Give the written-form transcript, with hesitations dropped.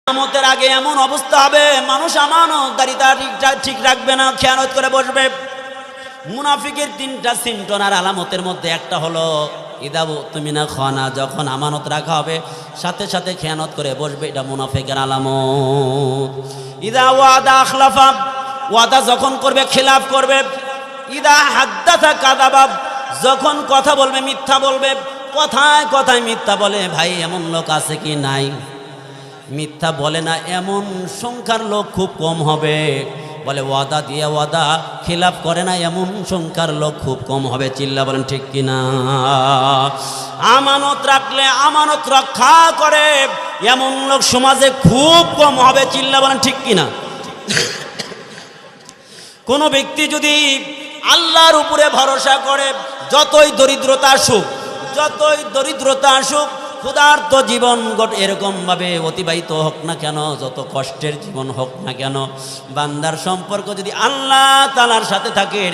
কিয়ামতের আগে এমন অবস্থা হবে, মানুষ আমানতদারিতা ঠিক রাখবে না, খেয়ানত করে বসবে। মুনাফিকের তিনটা সিমটনার আলামতের মধ্যে একটা হলো ইদাবু তুমিনা খানা, যখন আমানত রাখা হবে সাথে সাথে খেয়ানত করে বসবে, এটা মুনাফিকের আলামত। ইদা ওয়াদা আখলাফা, ওয়াদা যখন করবে খিলাফ করবে। ইদা হাদ্দাসা কাযাবা, যখন কথা বলবে মিথ্যা বলবে। কথায় কথায় মিথ্যা বলে, ভাই এমন লোক আছে কি নাই? মিথ্যা বলে না এমন সংখ্যার লোক খুব কম হবে। বলে ওয়াদা দিয়ে ওয়াদা খিলাফ করে না এমন সংখ্যার লোক খুব কম হবে। চিল্লা বলেন ঠিক কিনা? আমানত রাখলে আমানত রক্ষা করে এমন লোক সমাজে খুব কম হবে। চিল্লা বলেন ঠিক কিনা? কোন ব্যক্তি যদি আল্লাহর উপরে ভরসা করে, যতই দরিদ্রতা আসুক, যতই দরিদ্রতা আসুক, ক্ষুধার্ত জীবন এরকম ভাবে অতিবাহিত হোক না কেন, যত কষ্টের জীবন হোক না কেন, বান্দার সম্পর্ক যদি আল্লাহ তাআলার সাথে থাকে,